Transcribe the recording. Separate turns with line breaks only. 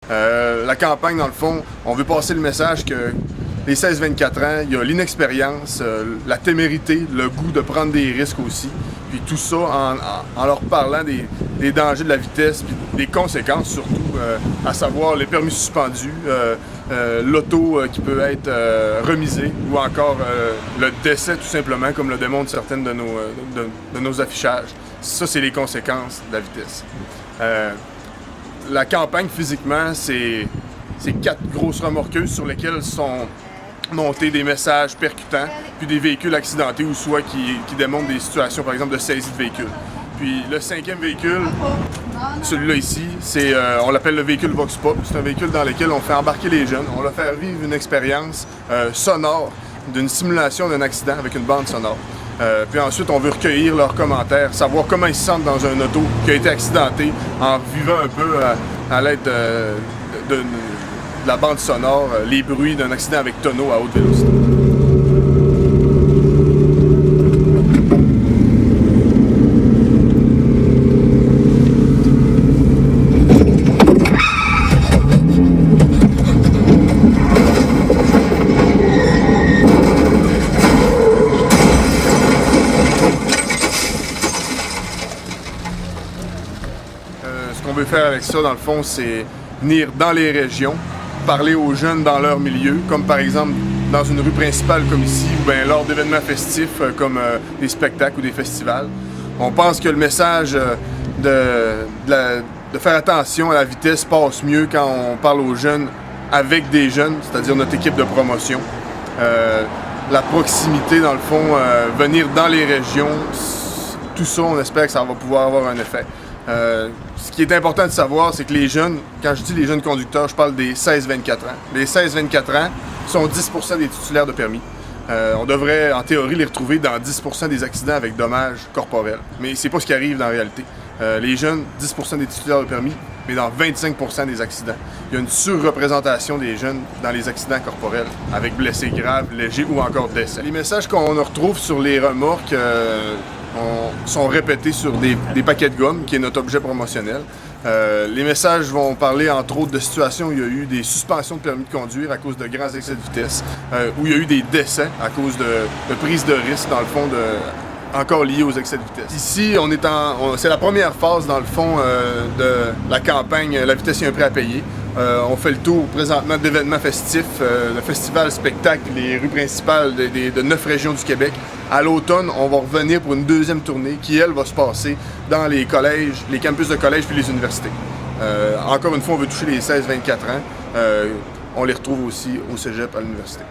La campagne, dans le fond, on veut passer le message que les 16-24 ans, il y a l'inexpérience, la témérité, le goût de prendre des risques aussi. Puis tout ça en leur parlant des dangers de la vitesse, puis des conséquences surtout, à savoir les permis suspendus, l'auto qui peut être remisée ou encore le décès tout simplement, comme le démontrent certaines de nos affichages. Ça, c'est les conséquences de la vitesse. La campagne, physiquement, c'est 4 grosses remorqueuses sur lesquelles sont monter des messages percutants, puis des véhicules accidentés ou soit qui démontrent des situations, par exemple, de saisie de véhicules. Puis le 5e véhicule, celui-là ici, on l'appelle le véhicule Vox Pop. C'est un véhicule dans lequel on fait embarquer les jeunes. On leur fait vivre une expérience sonore d'une simulation d'un accident avec une bande sonore. Puis ensuite, on veut recueillir leurs commentaires, savoir comment ils se sentent dans un auto qui a été accidenté en vivant un peu à l'aide de la bande sonore, les bruits d'un accident avec tonneau à haute vélocité. Ce qu'on veut faire avec ça, dans le fond, c'est venir dans les régions, parler aux jeunes dans leur milieu, comme par exemple dans une rue principale comme ici, ou bien lors d'événements festifs comme des spectacles ou des festivals. On pense que le message de faire attention à la vitesse passe mieux quand on parle aux jeunes avec des jeunes, c'est-à-dire notre équipe de promotion. La proximité, dans le fond, venir dans les régions, tout ça, on espère que ça va pouvoir avoir un effet. Ce qui est important de savoir, c'est que les jeunes, quand je dis les jeunes conducteurs, je parle des 16-24 ans. Les 16-24 ans sont 10% des titulaires de permis. On devrait, en théorie, les retrouver dans 10% des accidents avec dommages corporels. Mais c'est pas ce qui arrive dans la réalité. Les jeunes, 10% des titulaires de permis, mais dans 25% des accidents. Il y a une surreprésentation des jeunes dans les accidents corporels, avec blessés graves, légers ou encore décès. Les messages qu'on retrouve sur les remorques sont répétés sur des paquets de gomme, qui est notre objet promotionnel. Les messages vont parler entre autres de situations où il y a eu des suspensions de permis de conduire à cause de grands excès de vitesse, où il y a eu des décès à cause de prise de risque, dans le fond, encore liés aux excès de vitesse. Ici, c'est la première phase, dans le fond, de la campagne « La vitesse, il y a un prix à payer ». On fait le tour présentement d'événements festifs, le festival spectacle, les rues principales de 9 régions du Québec. À l'automne, on va revenir pour une deuxième tournée qui, elle, va se passer dans les collèges, les campus de collège puis les universités. Encore une fois, on veut toucher les 16-24 ans. On les retrouve aussi au cégep à l'université.